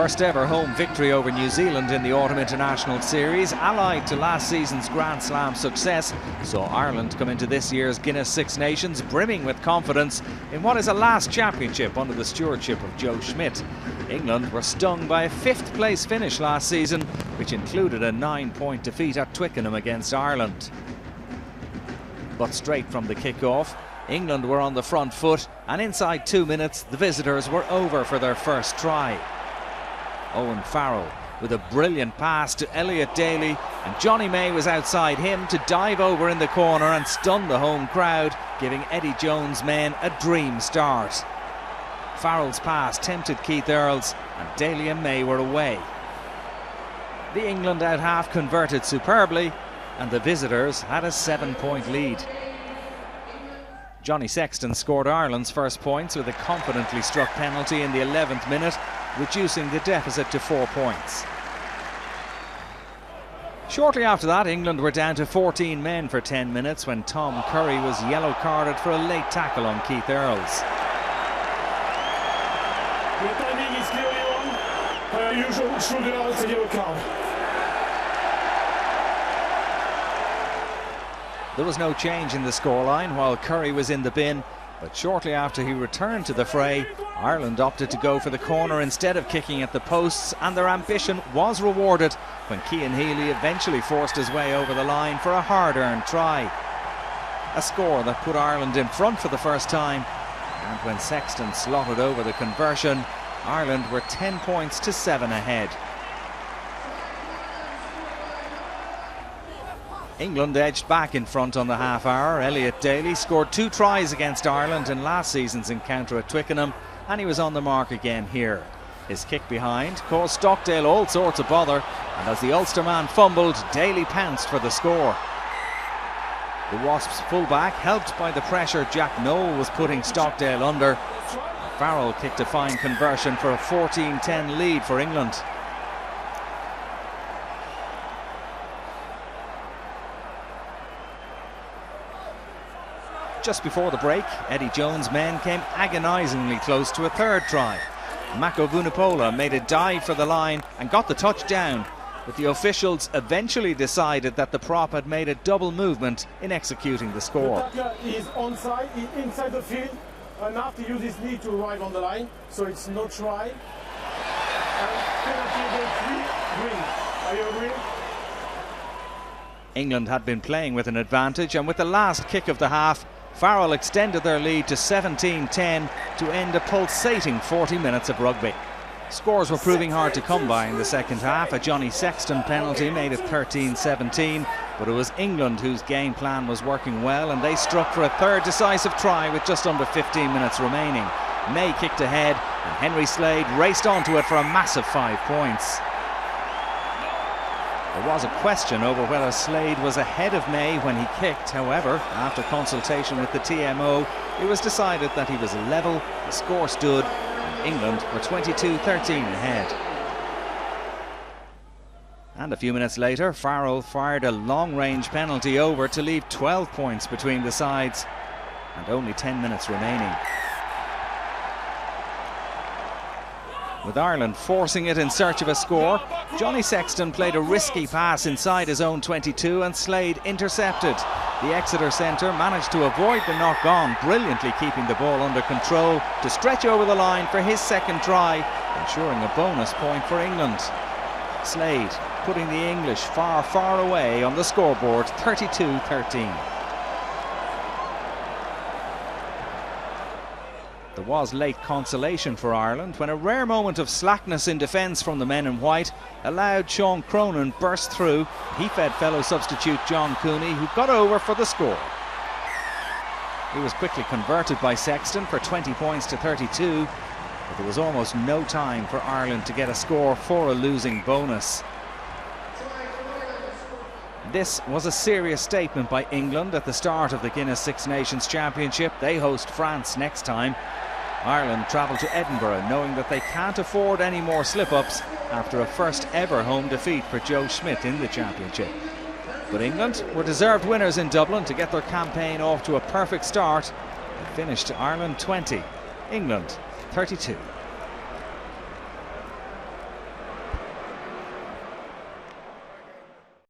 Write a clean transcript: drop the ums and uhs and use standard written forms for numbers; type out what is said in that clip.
first ever home victory over New Zealand in the Autumn International Series, allied to last season's Grand Slam success, saw Ireland come into this year's Guinness Six Nations brimming with confidence in what is a last championship under the stewardship of Joe Schmidt. England were stung by a fifth place finish last season, which included a 9-point defeat at Twickenham against Ireland. But straight from the kick-off, England were on the front foot, and inside 2 minutes the visitors were over for their first try. Owen Farrell with a brilliant pass to Elliot Daly, and Jonny May was outside him to dive over in the corner and stun the home crowd, giving Eddie Jones' men a dream start. Farrell's pass tempted Keith Earls, and Daly and May were away. The England out half converted superbly, and the visitors had a 7-point lead. Johnny Sexton scored Ireland's first points with a confidently struck penalty in the 11th minute, reducing the deficit to 4 points. Shortly after that, England were down to 14 men for 10 minutes when Tom Curry was yellow carded for a late tackle on Keith Earls. The timing is clearly on. Usual should allow a yellow card. There was no change in the scoreline while Curry was in the bin, but shortly after he returned to the fray, Ireland opted to go for the corner instead of kicking at the posts, and their ambition was rewarded when Cian Healy eventually forced his way over the line for a hard-earned try. A score that put Ireland in front for the first time, and when Sexton slotted over the conversion, Ireland were 10 points to 7 ahead. England edged back in front on the half hour. Elliot Daly scored 2 tries against Ireland in last season's encounter at Twickenham, and he was on the mark again here. His kick behind caused Stockdale all sorts of bother, and as the Ulsterman fumbled, Daly pounced for the score. The Wasps' fullback, helped by the pressure Jack Noel was putting Stockdale under. Farrell kicked a fine conversion for a 14-10 lead for England. Just before the break, Eddie Jones' men came agonisingly close to a third try. Mako Vunipola made a dive for the line and got the touchdown, but the officials eventually decided that the prop had made a double movement in executing the score. The tackler is onside, he's inside the field, and have to use his knee to arrive on the line, so it's no try. And penalty against Green. Are you agreeing? England had been playing with an advantage, and with the last kick of the half, Farrell extended their lead to 17-10 to end a pulsating 40 minutes of rugby. Scores were proving hard to come by in the second half. A Johnny Sexton penalty made it 13-17, but it was England whose game plan was working well, and they struck for a third decisive try with just under 15 minutes remaining. May kicked ahead, and Henry Slade raced onto it for a massive 5 points. There was a question over whether Slade was ahead of May when he kicked. However, after consultation with the TMO, it was decided that he was level, the score stood, and England were 22-13 ahead. And a few minutes later, Farrell fired a long-range penalty over to leave 12 points between the sides, and only 10 minutes remaining. With Ireland forcing it in search of a score, Johnny Sexton played a risky pass inside his own 22 and Slade intercepted. The Exeter centre managed to avoid the knock-on, brilliantly keeping the ball under control to stretch over the line for his second try, ensuring a bonus point for England. Slade putting the English far, far away on the scoreboard, 32-13. There was late consolation for Ireland when a rare moment of slackness in defence from the men in white allowed Sean Cronin burst through. He fed fellow substitute John Cooney, who got over for the score. He was quickly converted by Sexton for 20 points to 32, but there was almost no time for Ireland to get a score for a losing bonus. This was a serious statement by England at the start of the Guinness Six Nations Championship. They host France next time. Ireland travel to Edinburgh knowing that they can't afford any more slip-ups after a first ever home defeat for Joe Schmidt in the championship. But England were deserved winners in Dublin to get their campaign off to a perfect start. They finished Ireland 20, England 32.